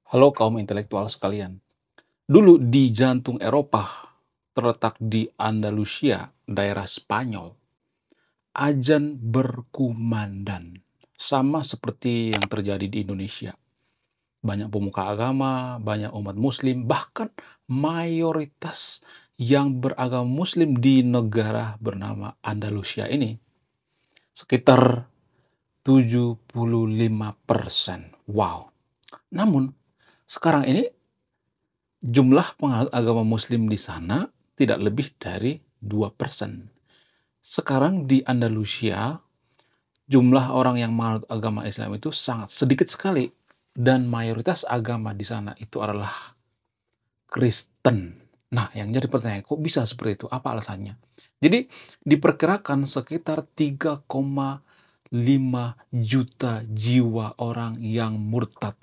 Halo kaum intelektual sekalian. Dulu di jantung Eropa, terletak di Andalusia, daerah Spanyol, azan berkumandang. Sama seperti yang terjadi di Indonesia. Banyak pemuka agama, banyak umat muslim, bahkan mayoritas yang beragama muslim di negara bernama Andalusia ini. Sekitar 75%. Wow. Namun, sekarang ini jumlah penganut agama muslim di sana tidak lebih dari 2%. Sekarang di Andalusia, jumlah orang yang menganut agama Islam itu sangat sedikit sekali. Dan mayoritas agama di sana itu adalah Kristen. Nah, yang jadi pertanyaan, kok bisa seperti itu? Apa alasannya? Jadi, diperkirakan sekitar 3,5 juta jiwa orang yang murtad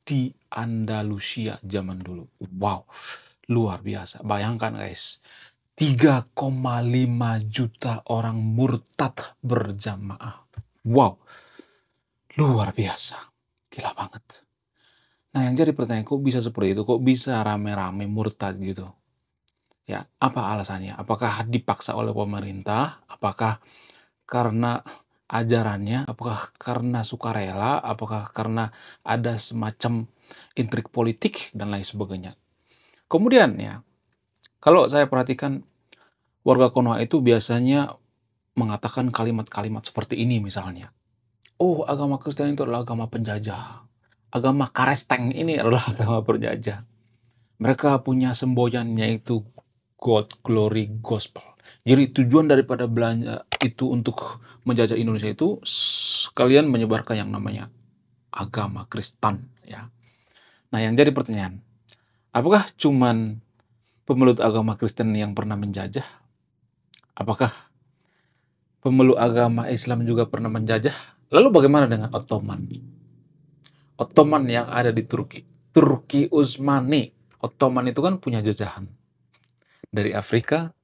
di Andalusia zaman dulu. Wow, luar biasa. Bayangkan guys, 3,5 juta orang murtad berjamaah. Wow, luar biasa. Gila banget. Nah, yang jadi pertanyaan, kok bisa seperti itu? Kok bisa rame-rame murtad gitu? Ya, apa alasannya? Apakah dipaksa oleh pemerintah? Apakah karena ajarannya? Apakah karena sukarela? Apakah karena ada semacam intrik politik dan lain sebagainya? Kemudian ya, kalau saya perhatikan warga Konoha itu biasanya mengatakan kalimat-kalimat seperti ini misalnya. Oh, agama Kristen itu adalah agama penjajah. Agama Karesteng ini adalah agama penjajah. Mereka punya semboyan yaitu God, Glory, Gospel. Jadi tujuan daripada belanja itu untuk menjajah Indonesia itu kalian menyebarkan yang namanya agama Kristen ya. Nah, yang jadi pertanyaan, apakah cuman pemeluk agama Kristen yang pernah menjajah? Apakah pemeluk agama Islam juga pernah menjajah? Lalu bagaimana dengan Ottoman? Ottoman yang ada di Turki. Turki Utsmani. Ottoman itu kan punya jajahan dari Afrika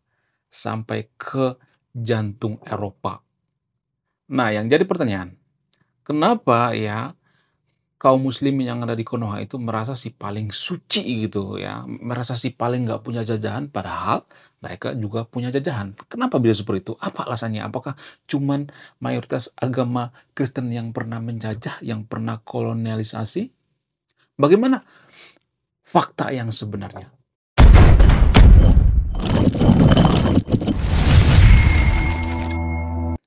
sampai ke jantung Eropa. Nah, yang jadi pertanyaan, kenapa ya kaum muslim yang ada di Konoha itu merasa si paling suci gitu ya, merasa si paling nggak punya jajahan, padahal mereka juga punya jajahan. Kenapa bisa seperti itu? Apa alasannya? Apakah cuman mayoritas agama Kristen yang pernah menjajah, yang pernah kolonialisasi? Bagaimana fakta yang sebenarnya?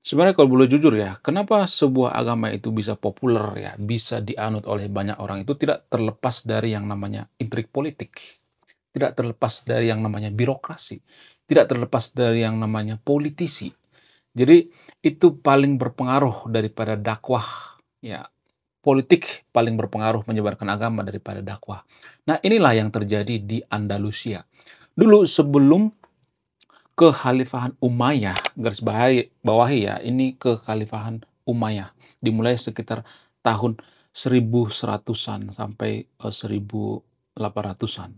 Sebenarnya kalau boleh jujur ya, kenapa sebuah agama itu bisa populer ya, bisa dianut oleh banyak orang itu tidak terlepas dari yang namanya intrik politik, tidak terlepas dari yang namanya birokrasi, tidak terlepas dari yang namanya politisi. Jadi itu paling berpengaruh daripada dakwah ya, politik paling berpengaruh menyebarkan agama daripada dakwah. Nah, inilah yang terjadi di Andalusia. Dulu sebelum Kekhalifahan Umayyah, garis bawahi ya, ini kekhalifahan Umayyah, dimulai sekitar tahun 1100-an sampai 1800-an.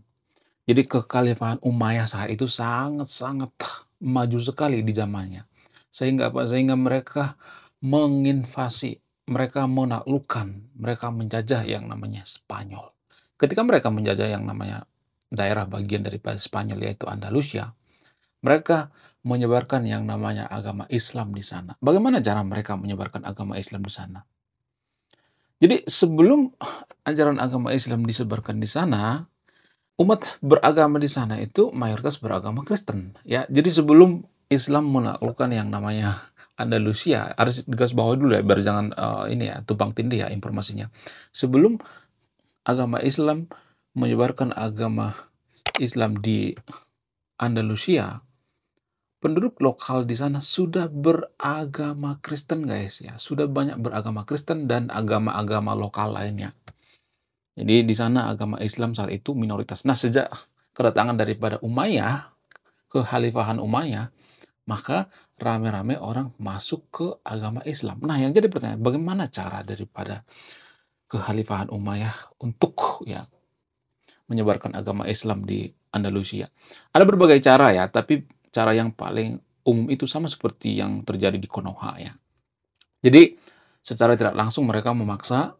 Jadi kekhalifahan Umayyah saat itu sangat-sangat maju sekali di zamannya. Sehingga apa? Sehingga mereka menginvasi, mereka menaklukkan, mereka menjajah yang namanya Spanyol. Ketika mereka menjajah yang namanya daerah bagian daripada Spanyol yaitu Andalusia, mereka menyebarkan yang namanya agama Islam di sana. Bagaimana cara mereka menyebarkan agama Islam di sana? Jadi sebelum ajaran agama Islam disebarkan di sana, umat beragama di sana itu mayoritas beragama Kristen, ya. Jadi sebelum Islam menaklukkan yang namanya Andalusia, harus digarisbawahi dulu ya, biar jangan ini ya tumpang tindih ya informasinya. Sebelum agama Islam menyebarkan agama Islam di Andalusia, penduduk lokal di sana sudah beragama Kristen guys ya, sudah banyak beragama Kristen dan agama-agama lokal lainnya. Jadi di sana agama Islam saat itu minoritas. Nah, sejak kedatangan daripada Umayyah, kekhalifahan Umayyah, maka rame-rame orang masuk ke agama Islam. Nah, yang jadi pertanyaan, bagaimana cara daripada kekhalifahan Umayyah untuk ya menyebarkan agama Islam di Andalusia? Ada berbagai cara ya, tapi cara yang paling umum itu sama seperti yang terjadi di Konoha ya. Jadi secara tidak langsung mereka memaksa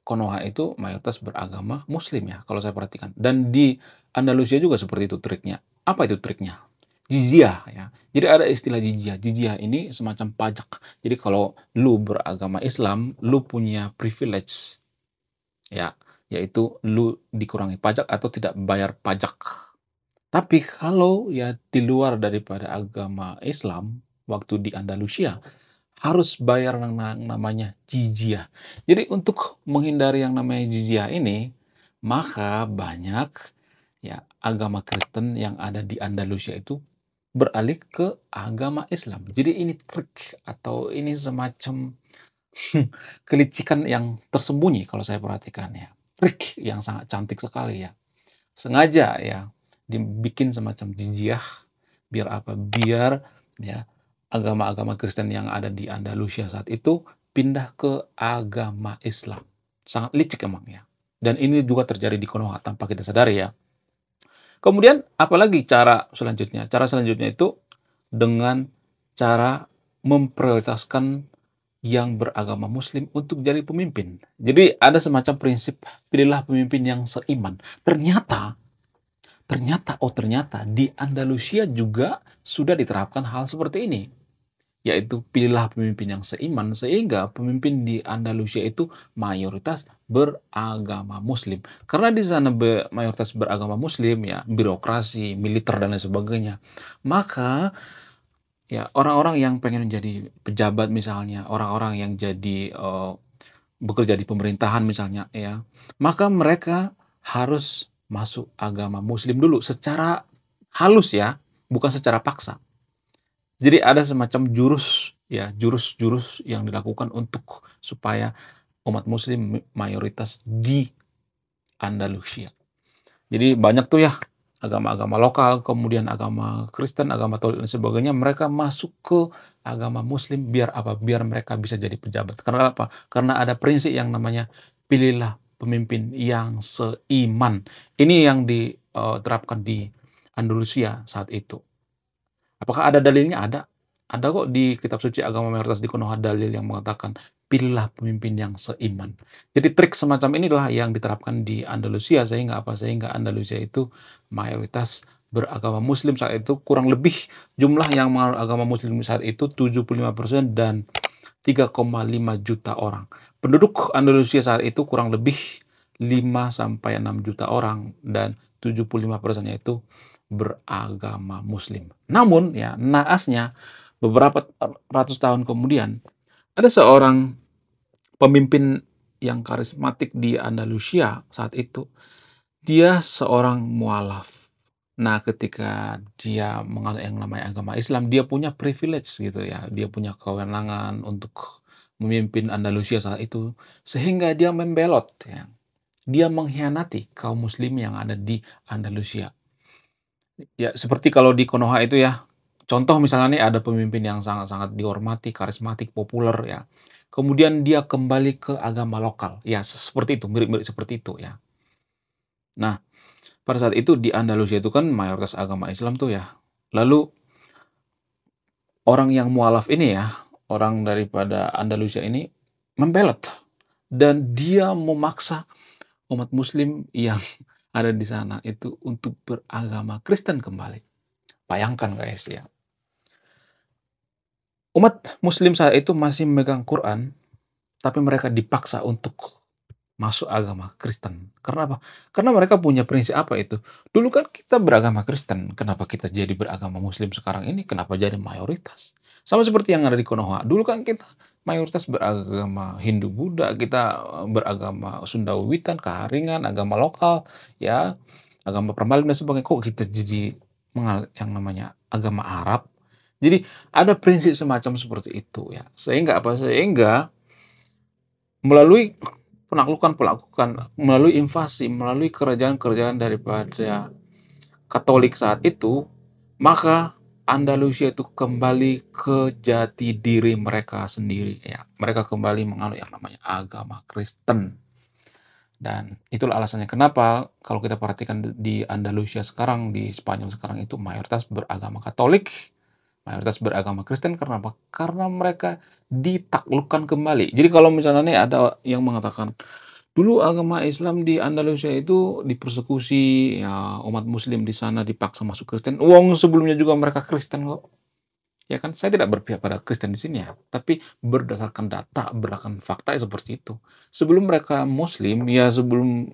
Konoha itu mayoritas beragama Muslim ya, kalau saya perhatikan. Dan di Andalusia juga seperti itu triknya. Apa itu triknya? Jizyah ya. Jadi ada istilah jizyah. Jizyah ini semacam pajak. Jadi kalau lu beragama Islam, lu punya privilege ya, yaitu lu dikurangi pajak atau tidak bayar pajak. Tapi kalau ya di luar daripada agama Islam, waktu di Andalusia, harus bayar yang namanya jizyah. Jadi untuk menghindari yang namanya jizyah ini, maka banyak ya agama Kristen yang ada di Andalusia itu beralih ke agama Islam. Jadi ini trik atau ini semacam kelicikan yang tersembunyi kalau saya perhatikan ya. Trik yang sangat cantik sekali ya. Sengaja ya dibikin semacam jizyah biar apa? Biar ya agama-agama Kristen yang ada di Andalusia saat itu pindah ke agama Islam. Sangat licik emang ya. Dan ini juga terjadi di Konoha tanpa kita sadari ya. Kemudian apalagi cara selanjutnya? Cara selanjutnya itu dengan cara memprioritaskan yang beragama Muslim untuk jadi pemimpin. Jadi ada semacam prinsip pilihlah pemimpin yang seiman. Ternyata ternyata di Andalusia juga sudah diterapkan hal seperti ini, yaitu pilihlah pemimpin yang seiman, sehingga pemimpin di Andalusia itu mayoritas beragama Muslim. Karena di sana mayoritas beragama Muslim, ya birokrasi, militer, dan lain sebagainya. Maka ya orang-orang yang pengen jadi pejabat misalnya, orang-orang yang jadi bekerja di pemerintahan misalnya ya, maka mereka harus masuk agama Muslim dulu secara halus ya, bukan secara paksa. Jadi ada semacam jurus ya, jurus-jurus yang dilakukan untuk supaya umat Muslim mayoritas di Andalusia. Jadi banyak tuh ya agama-agama lokal, kemudian agama Kristen, agama Katolik dan sebagainya, mereka masuk ke agama Muslim biar apa? Biar mereka bisa jadi pejabat. Karena apa? Karena ada prinsip yang namanya pilihlah pemimpin yang seiman. Ini yang diterapkan di Andalusia saat itu. Apakah ada dalilnya? Ada. Ada kok di kitab suci agama mayoritas di Konoha dalil yang mengatakan, pilihlah pemimpin yang seiman. Jadi trik semacam inilah yang diterapkan di Andalusia sehingga apa? Sehingga Andalusia itu mayoritas beragama Muslim saat itu kurang lebih jumlah yang agama Muslim saat itu 75% dan 3,5 juta orang. Penduduk Andalusia saat itu kurang lebih 5 sampai 6 juta orang dan 75%-nya itu beragama Muslim. Namun ya naasnya beberapa ratus tahun kemudian ada seorang pemimpin yang karismatik di Andalusia saat itu. Dia seorang mualaf. Nah, ketika dia menganut yang namanya agama Islam, dia punya privilege gitu ya. Dia punya kewenangan untuk memimpin Andalusia saat itu, sehingga dia membelot ya. Dia mengkhianati kaum muslim yang ada di Andalusia. Ya, seperti kalau di Konoha itu ya, contoh misalnya nih ada pemimpin yang sangat-sangat dihormati, karismatik, populer ya. Kemudian dia kembali ke agama lokal. Ya, seperti itu, mirip-mirip seperti itu ya. Nah, pada saat itu di Andalusia itu kan mayoritas agama Islam tuh ya. Lalu orang yang mualaf ini ya, orang daripada Andalusia ini membelot dan dia memaksa umat muslim yang ada di sana itu untuk beragama Kristen kembali. Bayangkan guys ya. Umat muslim saat itu masih memegang Quran, tapi mereka dipaksa untuk masuk agama Kristen. Karena apa? Karena mereka punya prinsip apa itu? Dulu kan kita beragama Kristen, kenapa kita jadi beragama Muslim sekarang ini? Kenapa jadi mayoritas? Sama seperti yang ada di Konoha. Dulu kan kita mayoritas beragama Hindu Buddha, kita beragama Sunda Wiwitan, Kaharingan, agama lokal, ya, agama Pramalin dan sebagainya. Kok kita jadi menganut yang namanya agama Arab? Jadi ada prinsip semacam seperti itu ya. Sehingga apa? Sehingga melalui penaklukan-penaklukan, melalui invasi, melalui kerajaan-kerajaan daripada Katolik saat itu, maka Andalusia itu kembali ke jati diri mereka sendiri ya. Mereka kembali menganut yang namanya agama Kristen. Dan itulah alasannya kenapa kalau kita perhatikan di Andalusia sekarang, di Spanyol sekarang itu mayoritas beragama Katolik, mayoritas beragama Kristen. Karena apa? Karena mereka ditaklukkan kembali. Jadi kalau misalnya nih ada yang mengatakan Dulu agama Islam di Andalusia itu dipersekusi, ya umat muslim di sana dipaksa masuk Kristen. Wong sebelumnya juga mereka Kristen kok. Ya kan, saya tidak berpihak pada Kristen di sini ya, tapi berdasarkan data, berdasarkan fakta ya seperti itu. Sebelum mereka Muslim, ya sebelum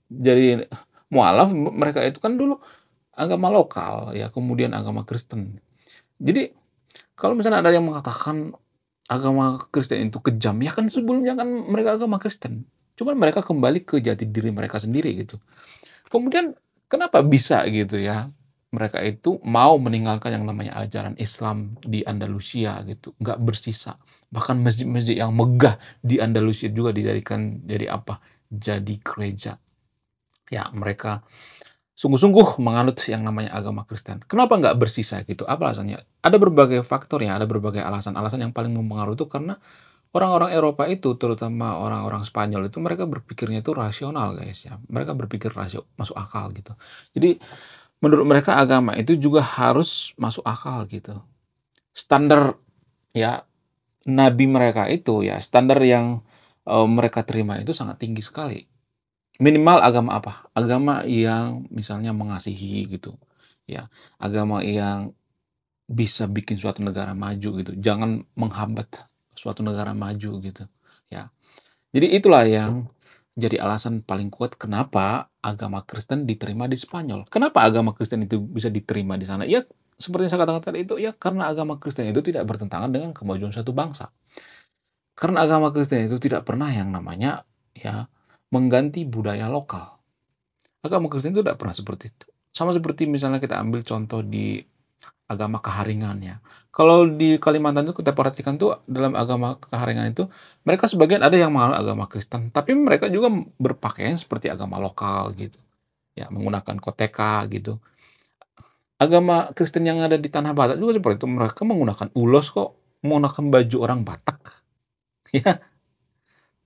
jadi mualaf, mereka itu kan dulu agama lokal, ya kemudian agama Kristen. Jadi kalau misalnya ada yang mengatakan agama Kristen itu kejam, ya kan sebelumnya kan mereka agama Kristen. Cuman mereka kembali ke jati diri mereka sendiri gitu. Kemudian kenapa bisa gitu ya, mereka itu mau meninggalkan yang namanya ajaran Islam di Andalusia gitu, nggak bersisa. Bahkan masjid-masjid yang megah di Andalusia juga dijadikan jadi apa, jadi gereja. Ya mereka sungguh-sungguh menganut yang namanya agama Kristen. Kenapa nggak bersisa gitu? Apa alasannya? Ada berbagai faktor ya, ada berbagai alasan. Alasan yang paling mempengaruhi itu karena orang-orang Eropa itu, terutama orang-orang Spanyol itu mereka berpikirnya itu rasional guys ya. Mereka berpikir masuk akal gitu. Jadi menurut mereka agama itu juga harus masuk akal gitu. Standar ya nabi mereka itu ya, standar yang mereka terima itu sangat tinggi sekali. Minimal agama apa? Agama yang misalnya mengasihi gitu. Ya, agama yang bisa bikin suatu negara maju gitu. Jangan menghambat suatu negara maju gitu. Ya. Jadi itulah yang jadi alasan paling kuat kenapa agama Kristen diterima di Spanyol. Kenapa agama Kristen itu bisa diterima di sana? Ya, seperti yang saya katakan tadi itu, ya karena agama Kristen itu tidak bertentangan dengan kemajuan suatu bangsa. Karena agama Kristen itu tidak pernah yang namanya ya mengganti budaya lokal. Agama Kristen itu tidak pernah seperti itu. Sama seperti misalnya kita ambil contoh di agama Keharingan ya. Kalau di Kalimantan itu kita perhatikan tuh dalam agama Keharingan itu, mereka sebagian ada yang menganut agama Kristen, tapi mereka juga berpakaian seperti agama lokal gitu. Ya, menggunakan koteka gitu. Agama Kristen yang ada di Tanah Batak juga seperti itu, mereka menggunakan ulos kok, menggunakan baju orang Batak, ya.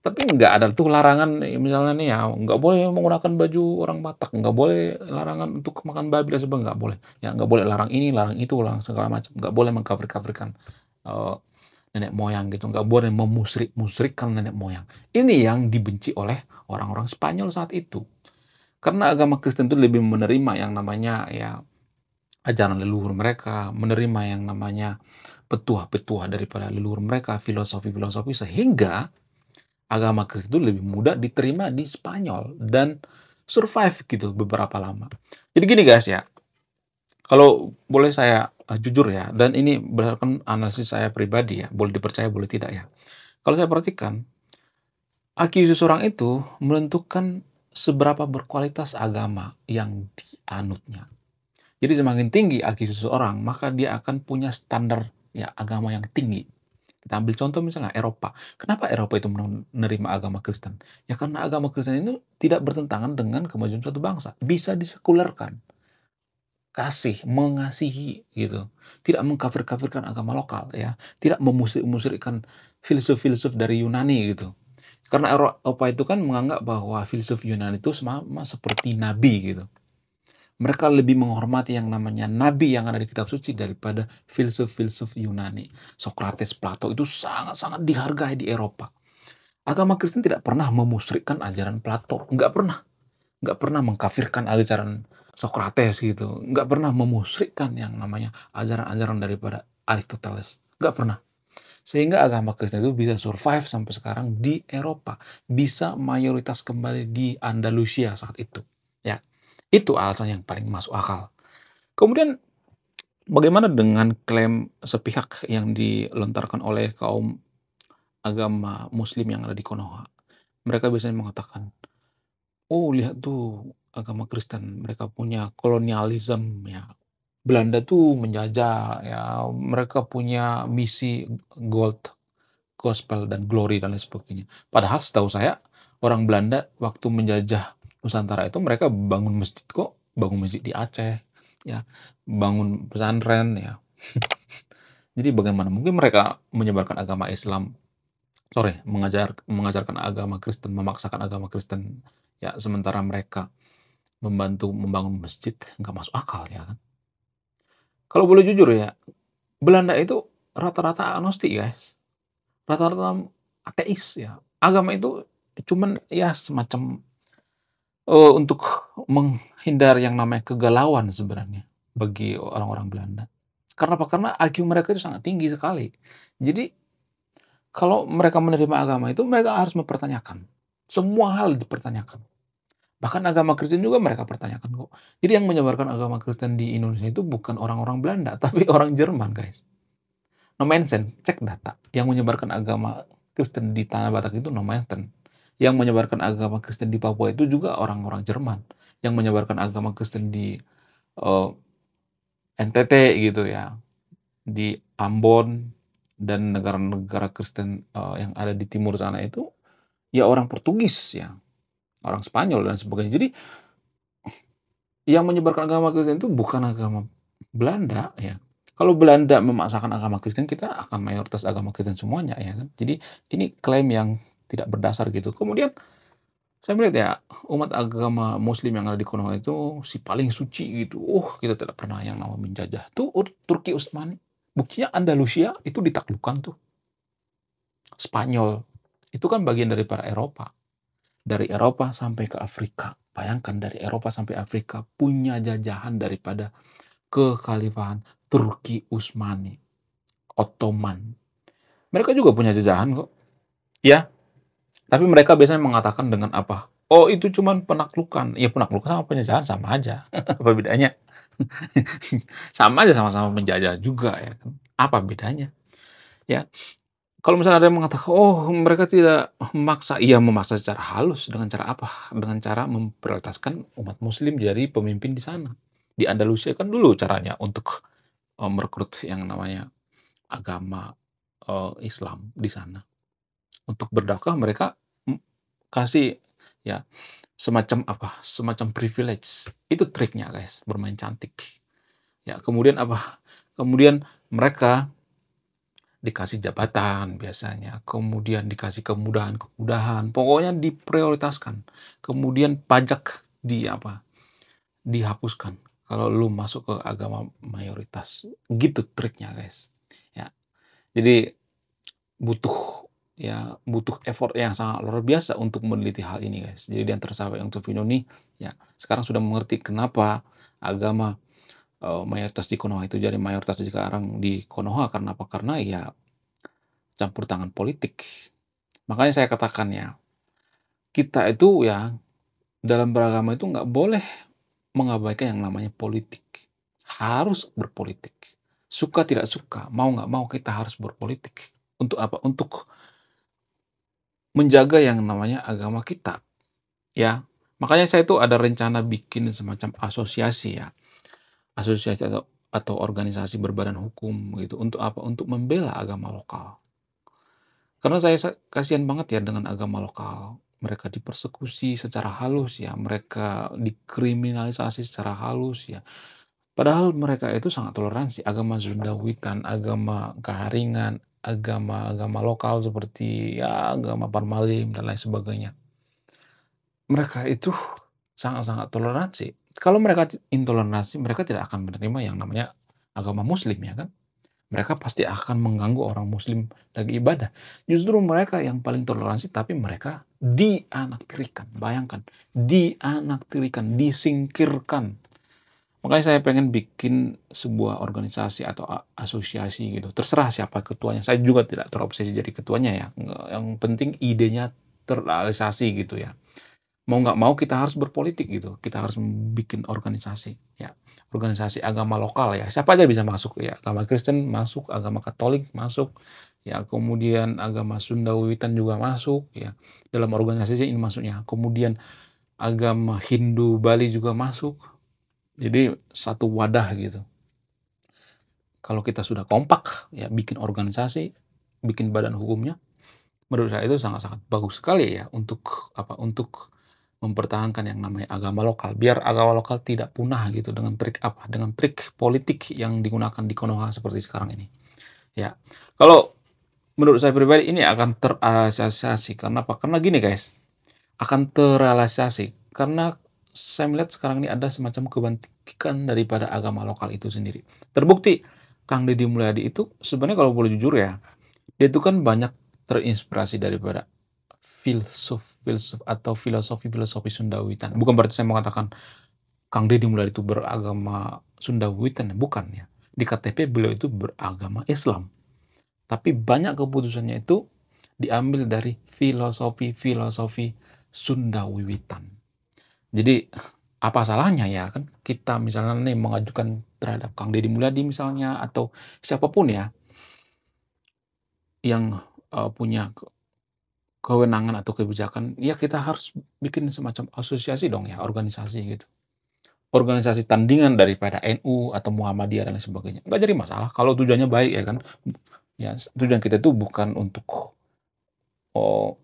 Tapi nggak ada tuh larangan misalnya nih ya, nggak boleh menggunakan baju orang Batak, nggak boleh larangan untuk makan babi dan sebagainya, nggak boleh. Ya nggak boleh larang ini, larang itu, larang segala macam, nggak boleh mengkafir-kafirkan, nenek moyang gitu, nggak boleh memusyrik-musyrikkan nenek moyang. Ini yang dibenci oleh orang-orang Spanyol saat itu. Karena agama Kristen itu lebih menerima yang namanya ya ajaran leluhur mereka, menerima yang namanya petuah-petuah daripada leluhur mereka, filosofi-filosofi sehingga agama Kristen itu lebih mudah diterima di Spanyol dan survive gitu beberapa lama. Jadi gini guys ya, kalau boleh saya jujur ya, dan ini berdasarkan analisis saya pribadi ya, boleh dipercaya boleh tidak ya. Kalau saya perhatikan, IQ seseorang itu menentukan seberapa berkualitas agama yang dianutnya. Jadi semakin tinggi IQ seseorang, maka dia akan punya standar ya agama yang tinggi. Kita ambil contoh misalnya Eropa. Kenapa Eropa itu menerima agama Kristen? Ya karena agama Kristen itu tidak bertentangan dengan kemajuan suatu bangsa. Bisa disekulerkan. Kasih, mengasihi gitu. Tidak mengkafir-kafirkan agama lokal ya. Tidak memusrik-musrikkan filsuf-filsuf dari Yunani gitu. Karena Eropa itu kan menganggap bahwa filsuf Yunani itu sama seperti nabi gitu. Mereka lebih menghormati yang namanya nabi yang ada di kitab suci daripada filsuf-filsuf Yunani. Socrates, Plato itu sangat-sangat dihargai di Eropa. Agama Kristen tidak pernah memusyrikkan ajaran Plato, nggak pernah mengkafirkan ajaran Socrates gitu, nggak pernah memusyrikkan yang namanya ajaran-ajaran daripada Aristoteles, nggak pernah. Sehingga agama Kristen itu bisa survive sampai sekarang di Eropa, bisa mayoritas kembali di Andalusia saat itu. Ya, itu alasan yang paling masuk akal. Kemudian bagaimana dengan klaim sepihak yang dilontarkan oleh kaum agama Muslim yang ada di Konoha? Mereka biasanya mengatakan, "Oh, lihat tuh agama Kristen, mereka punya kolonialisme ya. Belanda tuh menjajah ya, mereka punya misi gold, gospel dan glory dan lain sebagainya." Padahal setahu saya orang Belanda waktu menjajah Nusantara itu mereka bangun masjid kok, bangun masjid di Aceh, ya, bangun pesantren ya. Jadi bagaimana mungkin mereka menyebarkan agama Islam, sorry, mengajarkan agama Kristen, memaksakan agama Kristen, ya sementara mereka membantu membangun masjid, nggak masuk akal ya kan. Kalau boleh jujur ya, Belanda itu rata-rata agnostik guys, rata-rata ateis ya. Agama itu cuman ya semacam, untuk menghindar yang namanya kegalauan sebenarnya bagi orang-orang Belanda. Karena apa? Karena IQ mereka itu sangat tinggi sekali. Jadi kalau mereka menerima agama itu mereka harus mempertanyakan. Semua hal dipertanyakan. Bahkan agama Kristen juga mereka pertanyakan kok. Jadi yang menyebarkan agama Kristen di Indonesia itu bukan orang-orang Belanda, tapi orang Jerman, guys. No mention, cek data. Yang menyebarkan agama Kristen di Tanah Batak itu no mention. Yang menyebarkan agama Kristen di Papua itu juga orang-orang Jerman. Yang menyebarkan agama Kristen di eh, NTT gitu ya, di Ambon dan negara-negara Kristen yang ada di timur sana itu ya orang Portugis ya, orang Spanyol dan sebagainya. Jadi yang menyebarkan agama Kristen itu bukan agama Belanda ya. Kalau Belanda memaksakan agama Kristen, kita akan mayoritas agama Kristen semuanya ya kan. Jadi ini klaim yang tidak berdasar gitu. Kemudian saya melihat ya umat agama Muslim yang ada di Konoha itu si paling suci gitu. Oh, kita tidak pernah yang nama menjajah. Tuh Turki Utsmani. Buktinya Andalusia itu ditaklukkan tuh. Spanyol itu kan bagian daripada Eropa. Dari Eropa sampai ke Afrika. Bayangkan dari Eropa sampai Afrika punya jajahan daripada kekhalifahan Turki Utsmani, Ottoman. Mereka juga punya jajahan kok. Ya, tapi mereka biasanya mengatakan dengan apa? Oh, itu cuman penaklukan. Ya, penaklukan sama penjajahan sama aja. Apa bedanya? Sama aja, sama-sama menjajah juga ya kan. Apa bedanya? Ya, kalau misalnya ada yang mengatakan, "Oh, mereka tidak memaksa." Iya, memaksa secara halus. Dengan cara apa? Dengan cara memprioritaskan umat muslim jadi pemimpin di sana. Di Andalusia kan dulu caranya untuk, merekrut yang namanya agama, Islam di sana. Untuk berdakwah mereka, mmm, kasih ya semacam apa, semacam privilege. Itu triknya, guys, bermain cantik. Ya, kemudian apa, kemudian mereka dikasih jabatan biasanya, kemudian dikasih kemudahan-kemudahan, pokoknya diprioritaskan. Kemudian pajak apa, dihapuskan kalau lu masuk ke agama mayoritas. Gitu triknya, guys. Ya, jadi butuh butuh effort yang sangat luar biasa untuk meneliti hal ini, guys. Jadi di antara sahabat yang Tufino nih, ya sekarang sudah mengerti kenapa agama, mayoritas di Konoha itu jadi mayoritas sekarang di Konoha karena apa? Karena ya campur tangan politik. Makanya saya katakan ya, kita itu ya dalam beragama itu nggak boleh mengabaikan yang namanya politik. Harus berpolitik. Suka tidak suka, mau nggak mau kita harus berpolitik. Untuk apa? Untuk menjaga yang namanya agama kita, ya. Makanya saya tuh ada rencana bikin semacam asosiasi ya, asosiasi atau organisasi berbadan hukum gitu. Untuk apa? Untuk membela agama lokal. Karena saya kasihan banget ya dengan agama lokal. Mereka dipersekusi secara halus ya, mereka dikriminalisasi secara halus ya. Padahal mereka itu sangat toleransi, agama Sundawitan, agama Kaharingan, agama-agama lokal seperti ya agama Parmalim dan lain sebagainya. Mereka itu sangat-sangat toleransi. Kalau mereka intoleransi, mereka tidak akan menerima yang namanya agama muslim ya kan. Mereka pasti akan mengganggu orang muslim lagi ibadah. Justru mereka yang paling toleransi, tapi mereka dianaktirikan. Bayangkan, dianaktirikan, disingkirkan. Makanya saya pengen bikin sebuah organisasi atau asosiasi gitu. Terserah siapa ketuanya. Saya juga tidak terobsesi jadi ketuanya ya. Yang penting idenya terrealisasi gitu ya. Mau nggak mau kita harus berpolitik gitu. Kita harus bikin organisasi ya. Organisasi agama lokal ya. Siapa aja bisa masuk ya. Agama Kristen masuk, agama Katolik masuk, ya. Kemudian agama Sunda Wiwitan juga masuk ya. Dalam organisasi ini maksudnya. Kemudian agama Hindu Bali juga masuk. Jadi satu wadah gitu. Kalau kita sudah kompak ya bikin organisasi, bikin badan hukumnya, menurut saya itu sangat-sangat bagus sekali ya untuk apa? Untuk mempertahankan yang namanya agama lokal, biar agama lokal tidak punah gitu dengan trik apa? Dengan trik politik yang digunakan di Konoha seperti sekarang ini. Ya. Kalau menurut saya pribadi ini akan terasosiasi karena apa? Karena gini, guys, akan terrealisasi karena saya melihat sekarang ini ada semacam kebangkitan daripada agama lokal itu sendiri. Terbukti Kang Deddy Mulyadi itu sebenarnya kalau boleh jujur ya, dia itu kan banyak terinspirasi daripada filsuf atau filosofi-filosofi Sunda Wiwitan. Bukan berarti saya mengatakan Kang Deddy Mulyadi itu beragama Sunda Wiwitan, bukan ya. Di KTP beliau itu beragama Islam, tapi banyak keputusannya itu diambil dari filosofi-filosofi Sunda Wiwitan. Jadi apa salahnya ya kan kita misalnya nih mengajukan terhadap Kang Deddy Mulyadi misalnya atau siapapun ya yang punya kewenangan atau kebijakan, ya kita harus bikin semacam asosiasi dong ya, organisasi gitu. Organisasi tandingan daripada NU atau Muhammadiyah dan lain sebagainya. Nggak jadi masalah kalau tujuannya baik ya kan. Ya, tujuan kita itu bukan untuk oh,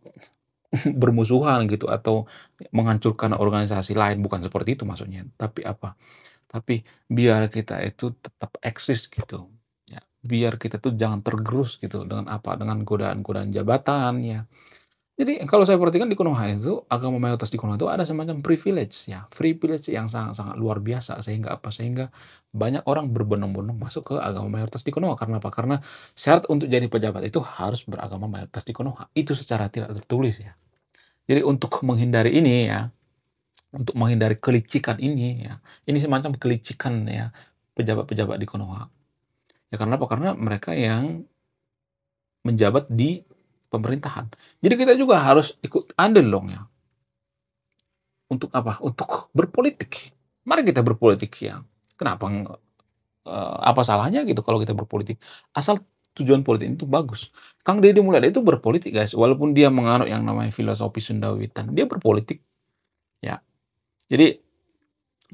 bermusuhan gitu atau menghancurkan organisasi lain, bukan seperti itu maksudnya. Tapi apa? Tapi biar kita itu tetap eksis gitu. Ya, biar kita tuh jangan tergerus gitu dengan apa? Dengan godaan-godaan jabatan ya. Jadi kalau saya perhatikan di Konoha itu, agama mayoritas di Konoha itu ada semacam privilege ya, privilege yang sangat-sangat luar biasa sehingga apa? Sehingga banyak orang berbondong-bondong masuk ke agama mayoritas di Konoha. Karena apa? Karena syarat untuk jadi pejabat itu harus beragama mayoritas di Konoha. Itu secara tidak tertulis ya. Jadi untuk menghindari ini ya, untuk menghindari kelicikan ini ya, ini semacam kelicikan ya pejabat-pejabat di Konoha. Ya karena apa? Karena mereka yang menjabat di pemerintahan. Jadi kita juga harus ikut andil dong ya. Untuk apa? Untuk berpolitik. Mari kita berpolitik ya. Kenapa apa salahnya gitu kalau kita berpolitik? Asal tujuan politik itu bagus. Kang Deddy Mulyadi itu berpolitik guys, walaupun dia menganut yang namanya filosofi Sunda Wiwitan, dia berpolitik ya. Jadi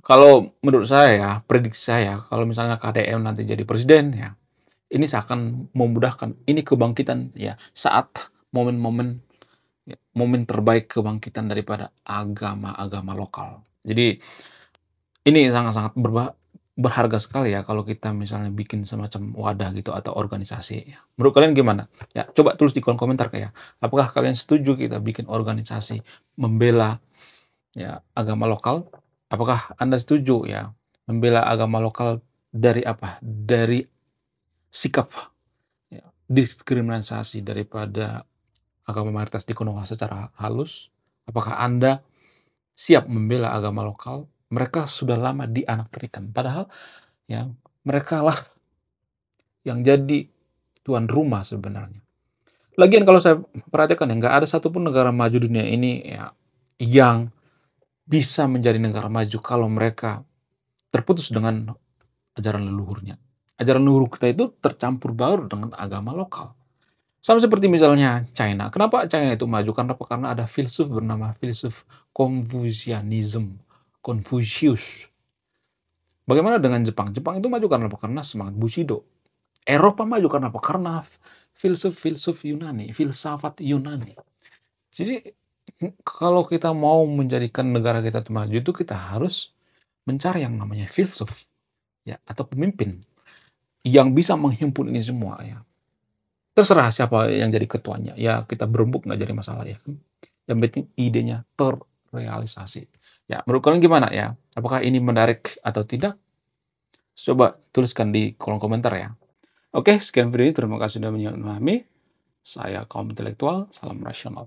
kalau menurut saya ya, prediksi saya kalau misalnya KDM nanti jadi presiden ya, ini seakan memudahkan ini kebangkitan ya saat momen-momen ya, momen terbaik kebangkitan daripada agama-agama lokal. Jadi ini sangat-sangat berharga sekali ya kalau kita misalnya bikin semacam wadah gitu atau organisasi ya. Menurut kalian gimana? Ya, coba tulis di kolom komentar kayak, apakah kalian setuju kita bikin organisasi membela ya agama lokal? Apakah Anda setuju ya membela agama lokal dari apa? Dari sikap ya, diskriminasi daripada agama mayoritas di Konoha secara halus? Apakah Anda siap membela agama lokal? Mereka sudah lama dianaktorikan, padahal ya merekalah yang jadi tuan rumah sebenarnya. Lagian kalau saya perhatikan ya, nggak ada satupun negara maju dunia ini ya yang bisa menjadi negara maju kalau mereka terputus dengan ajaran leluhurnya. Ajaran leluhur kita itu tercampur baur dengan agama lokal. Sama seperti misalnya China. Kenapa China itu maju? Karena apa? Karena ada filsuf bernama filsuf Confucianism, Confucius. Bagaimana dengan Jepang? Jepang itu maju karena apa? Karena semangat Bushido. Eropa maju karena apa? Karena filsuf-filsuf Yunani, filsafat Yunani. Jadi kalau kita mau menjadikan negara kita itu maju itu kita harus mencari yang namanya filsuf ya atau pemimpin yang bisa menghimpun ini semua ya. Terserah siapa yang jadi ketuanya. Ya kita berembuk nggak jadi masalah ya. Yang penting idenya terrealisasi. Ya, menurut kalian gimana ya? Apakah ini menarik atau tidak? Coba tuliskan di kolom komentar ya. Oke, sekian video ini. Terima kasih sudah memahami. Saya kaum intelektual, salam rasional.